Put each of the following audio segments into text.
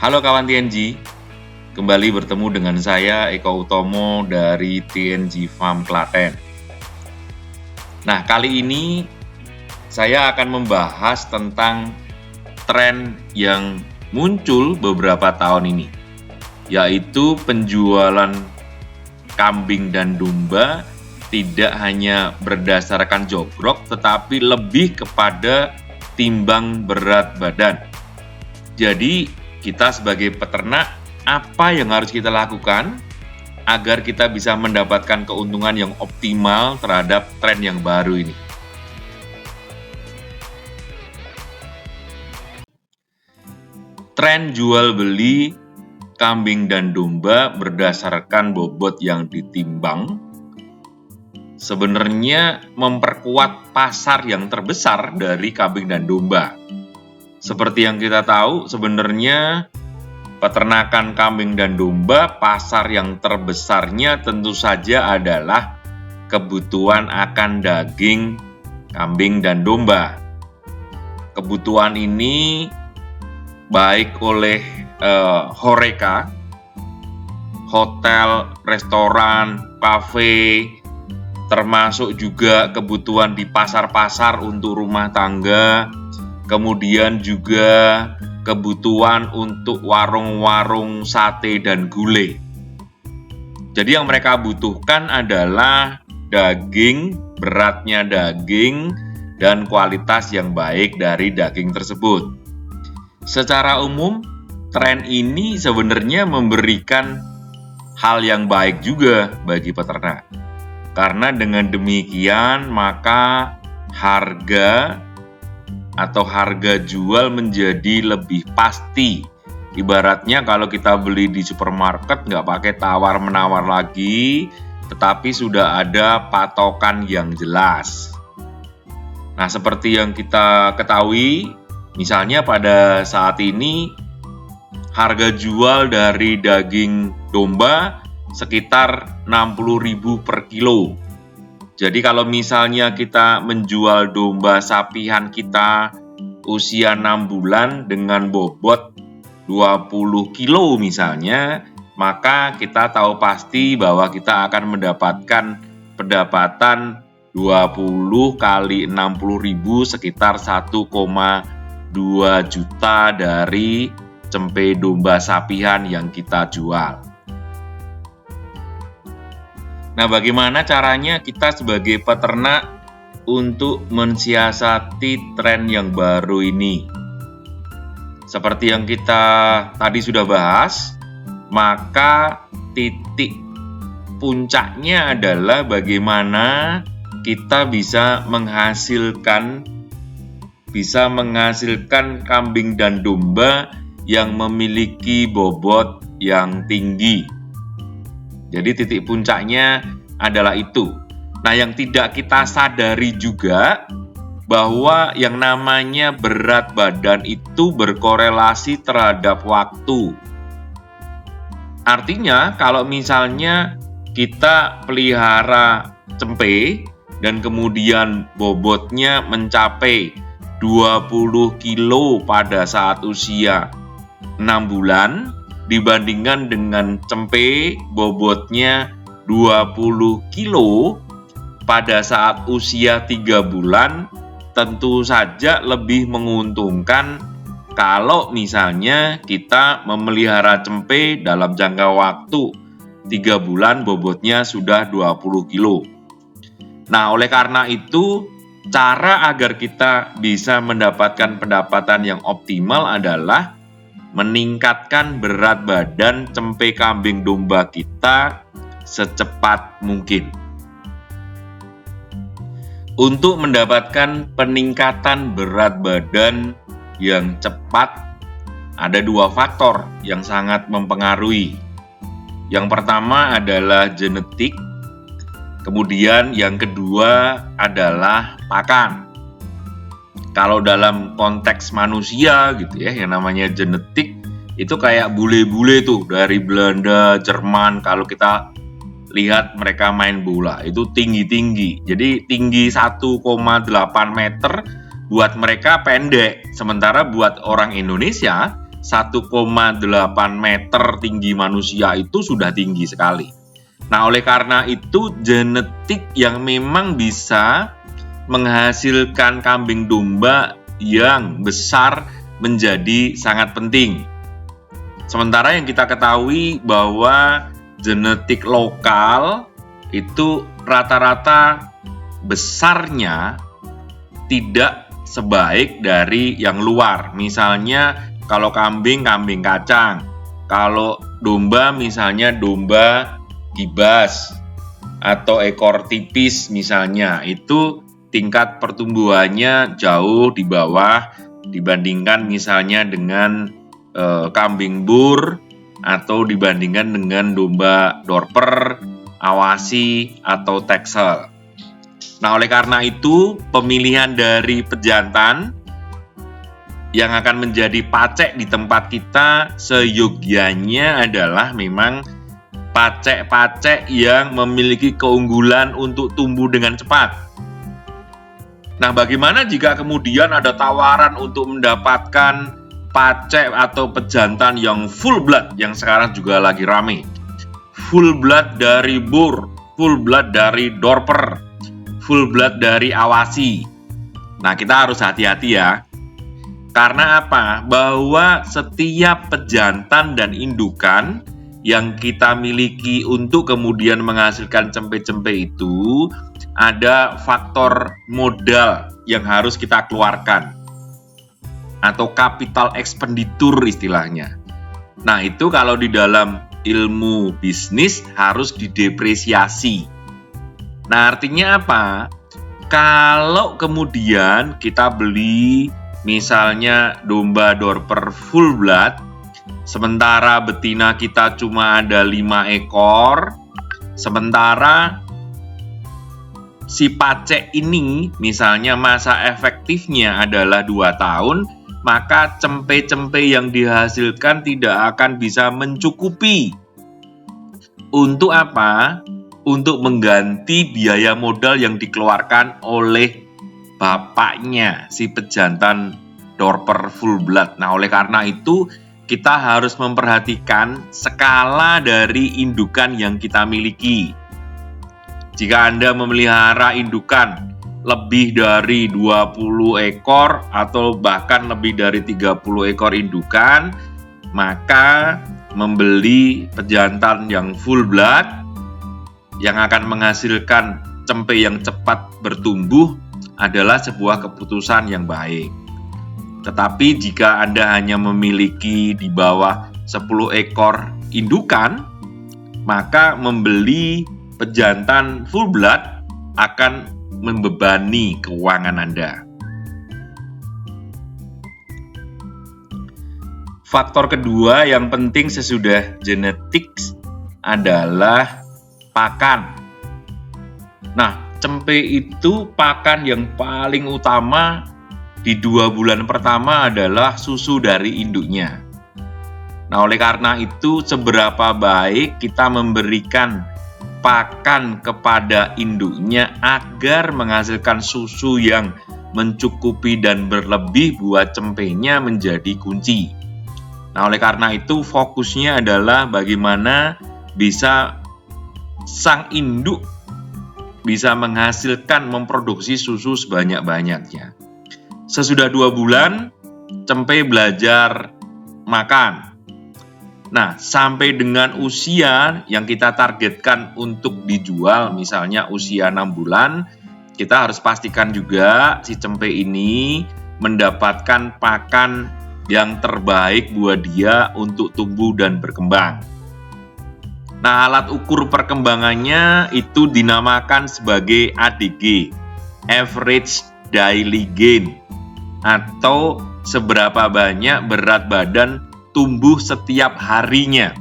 Halo kawan TNG, kembali bertemu dengan saya Eko Utomo dari TNG Farm Klaten. Nah, kali ini saya akan membahas tentang tren yang muncul beberapa tahun ini, yaitu penjualan kambing dan domba tidak hanya berdasarkan jogrok, tetapi lebih kepada timbang berat badan. Jadi, kita sebagai peternak, apa yang harus kita lakukan agar kita bisa mendapatkan keuntungan yang optimal terhadap tren yang baru ini? Tren jual beli kambing dan domba berdasarkan bobot yang ditimbang sebenarnya memperkuat pasar yang terbesar dari kambing dan domba. Seperti yang kita tahu, sebenarnya peternakan kambing dan domba, pasar yang terbesarnya tentu saja adalah kebutuhan akan daging kambing dan domba. Kebutuhan ini baik oleh HoReCa, hotel, restoran, kafe, termasuk juga kebutuhan di pasar-pasar untuk rumah tangga, kemudian juga kebutuhan untuk warung-warung sate dan gulai. Jadi yang mereka butuhkan adalah daging, beratnya daging, dan kualitas yang baik dari daging tersebut. Secara umum, tren ini sebenarnya memberikan hal yang baik juga bagi peternak. Karena dengan demikian, maka harga jual menjadi lebih pasti. Ibaratnya kalau kita beli di supermarket nggak pakai tawar-menawar lagi, tetapi sudah ada patokan yang jelas. Nah, seperti yang kita ketahui, misalnya pada saat ini harga jual dari daging domba sekitar 60.000 per kilo. Jadi kalau misalnya kita menjual domba sapihan kita usia 6 bulan dengan bobot 20 kilo misalnya, maka kita tahu pasti bahwa kita akan mendapatkan pendapatan 20 kali 60.000 sekitar 1,2 juta dari cempe domba sapihan yang kita jual. Nah, bagaimana caranya kita sebagai peternak untuk mensiasati tren yang baru ini? Seperti yang kita tadi sudah bahas, maka titik puncaknya adalah bagaimana kita bisa menghasilkan kambing dan domba yang memiliki bobot yang tinggi. Jadi titik puncaknya adalah itu. Nah, yang tidak kita sadari juga bahwa yang namanya berat badan itu berkorelasi terhadap waktu. Artinya, kalau misalnya kita pelihara cempe dan kemudian bobotnya mencapai 20 kilo pada saat usia 6 bulan, dibandingkan dengan cempe bobotnya 20 kilo pada saat usia 3 bulan, tentu saja lebih menguntungkan kalau misalnya kita memelihara cempe dalam jangka waktu 3 bulan bobotnya sudah 20 kilo. Nah, oleh karena itu, cara agar kita bisa mendapatkan pendapatan yang optimal adalah meningkatkan berat badan cempe kambing domba kita secepat mungkin. Untuk mendapatkan peningkatan berat badan yang cepat, ada dua faktor yang sangat mempengaruhi. Yang pertama adalah genetik, kemudian yang kedua adalah pakan. Kalau dalam konteks manusia gitu ya, yang namanya genetik itu kayak bule-bule tuh dari Belanda, Jerman. Kalau kita lihat mereka main bola itu tinggi-tinggi. Jadi tinggi 1,8 meter buat mereka pendek. Sementara buat orang Indonesia 1,8 meter tinggi manusia itu sudah tinggi sekali. Nah, oleh karena itu genetik yang memang bisa menghasilkan kambing domba yang besar menjadi sangat penting. Sementara yang kita ketahui bahwa genetik lokal itu rata-rata besarnya tidak sebaik dari yang luar. Misalnya kalau kambing kacang, kalau domba misalnya domba gibas atau ekor tipis misalnya, itu tingkat pertumbuhannya jauh di bawah dibandingkan misalnya dengan kambing bur atau dibandingkan dengan domba dorper, awasi atau texel. Nah, oleh karena itu pemilihan dari pejantan yang akan menjadi pacek di tempat kita seyogyanya adalah memang pacek-pacek yang memiliki keunggulan untuk tumbuh dengan cepat. Nah, bagaimana jika kemudian ada tawaran untuk mendapatkan pacek atau pejantan yang full blood yang sekarang juga lagi rame? Full blood dari bur, full blood dari dorper, full blood dari awasi. Nah, kita harus hati-hati ya. Karena apa? Bahwa setiap pejantan dan indukan yang kita miliki untuk kemudian menghasilkan cempe-cempe itu ada faktor modal yang harus kita keluarkan atau capital expenditure istilahnya. Nah, itu kalau di dalam ilmu bisnis harus didepresiasi. Nah, artinya apa? Kalau kemudian kita beli misalnya domba dorper full blood, sementara betina kita cuma ada 5 ekor, sementara si pacek ini misalnya masa efektifnya adalah 2 tahun, maka cempe-cempe yang dihasilkan tidak akan bisa mencukupi. Untuk apa? Untuk mengganti biaya modal yang dikeluarkan oleh bapaknya si pejantan dorper full blood. Nah, oleh karena itu kita harus memperhatikan skala dari indukan yang kita miliki. Jika Anda memelihara indukan lebih dari 20 ekor atau bahkan lebih dari 30 ekor indukan, maka membeli pejantan yang full blood yang akan menghasilkan cempe yang cepat bertumbuh adalah sebuah keputusan yang baik. Tetapi jika Anda hanya memiliki di bawah 10 ekor indukan, maka membeli pejantan full blood akan membebani keuangan Anda. Faktor kedua yang penting sesudah genetik adalah pakan. Nah, cempe itu pakan yang paling utama di 2 bulan pertama adalah susu dari induknya. Nah, oleh karena itu seberapa baik kita memberikan pakan kepada induknya agar menghasilkan susu yang mencukupi dan berlebih buat cempenya menjadi kunci. Nah, oleh karena itu fokusnya adalah bagaimana bisa sang induk bisa menghasilkan, memproduksi susu sebanyak-banyaknya. Sesudah 2 bulan, cempe belajar makan. Nah, sampai dengan usia yang kita targetkan untuk dijual, misalnya usia 6 bulan, kita harus pastikan juga si cempe ini mendapatkan pakan yang terbaik buat dia untuk tumbuh dan berkembang. Nah, alat ukur perkembangannya itu dinamakan sebagai ADG, Average Daily Gain, atau seberapa banyak berat badan tumbuh setiap harinya.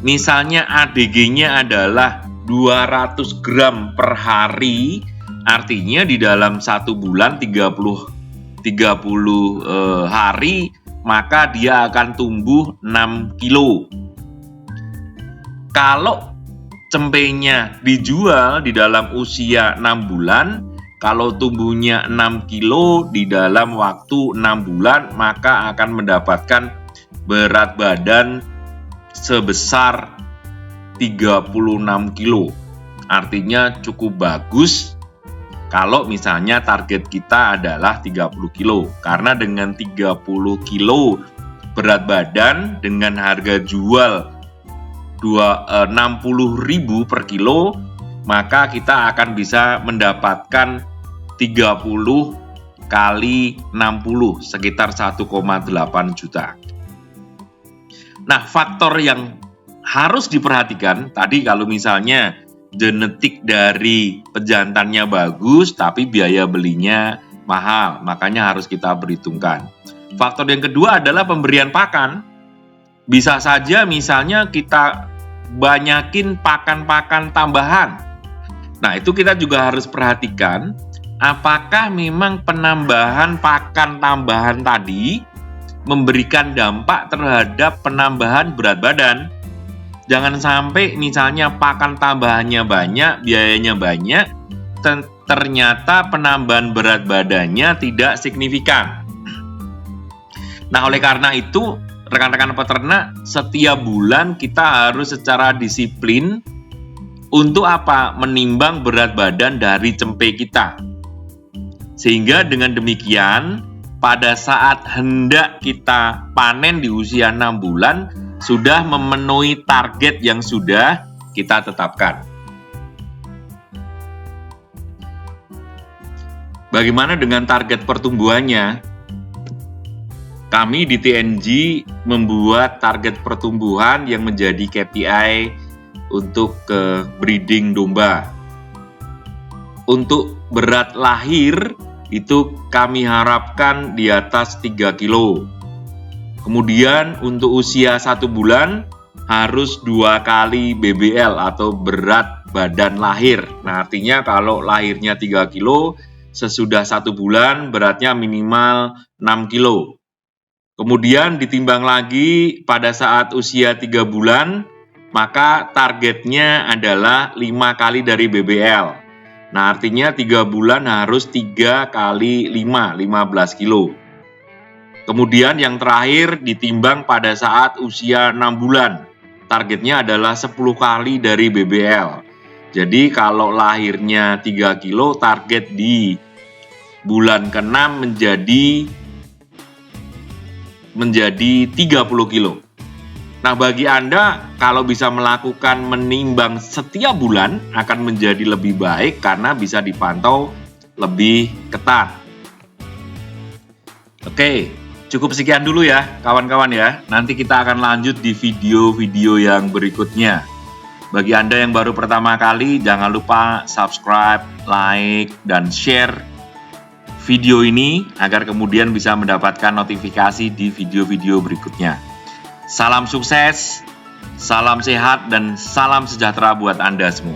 Misalnya ADG-nya adalah 200 gram per hari, artinya di dalam 1 bulan 30 hari, maka dia akan tumbuh 6 kilo. Kalau cempenya dijual di dalam usia 6 bulan, kalau tumbuhnya 6 kilo di dalam waktu 6 bulan, maka akan mendapatkan berat badan sebesar 36 kilo. Artinya cukup bagus kalau misalnya target kita adalah 30 kilo. Karena dengan 30 kilo berat badan dengan harga jual 60.000 per kilo, maka kita akan bisa mendapatkan 30 kali 60 sekitar 1,8 juta. Nah, faktor yang harus diperhatikan tadi kalau misalnya genetik dari pejantannya bagus tapi biaya belinya mahal, makanya harus kita perhitungkan. Faktor yang kedua adalah pemberian pakan. Bisa saja misalnya kita banyakin pakan-pakan tambahan. Nah, itu kita juga harus perhatikan apakah memang penambahan pakan tambahan tadi memberikan dampak terhadap penambahan berat badan. Jangan sampai misalnya pakan tambahannya banyak, biayanya banyak, ternyata penambahan berat badannya tidak signifikan. Nah, oleh karena itu, rekan-rekan peternak, setiap bulan kita harus secara disiplin untuk apa? Menimbang berat badan dari cempe kita. Sehingga dengan demikian, pada saat hendak kita panen di usia 6 bulan, sudah memenuhi target yang sudah kita tetapkan. Bagaimana dengan target pertumbuhannya? Kami di TNG membuat target pertumbuhan yang menjadi KPI untuk breeding domba. Untuk berat lahir, itu kami harapkan di atas 3 kilo. Kemudian untuk usia 1 bulan harus 2 kali BBL atau berat badan lahir. Nah, artinya kalau lahirnya 3 kilo, sesudah 1 bulan beratnya minimal 6 kilo. Kemudian ditimbang lagi pada saat usia 3 bulan, maka targetnya adalah 5 kali dari BBL. Nah, artinya 3 bulan harus 3 kali 5, 15 kilo. Kemudian yang terakhir ditimbang pada saat usia 6 bulan. Targetnya adalah 10 kali dari BBL. Jadi kalau lahirnya 3 kilo, target di bulan ke-6 menjadi 30 kilo. Nah, bagi Anda, kalau bisa melakukan menimbang setiap bulan akan menjadi lebih baik karena bisa dipantau lebih ketat. Oke, cukup sekian dulu ya kawan-kawan ya. Nanti kita akan lanjut di video-video yang berikutnya. Bagi Anda yang baru pertama kali, jangan lupa subscribe, like, dan share video ini agar kemudian bisa mendapatkan notifikasi di video-video berikutnya. Salam sukses, salam sehat, dan salam sejahtera buat Anda semua.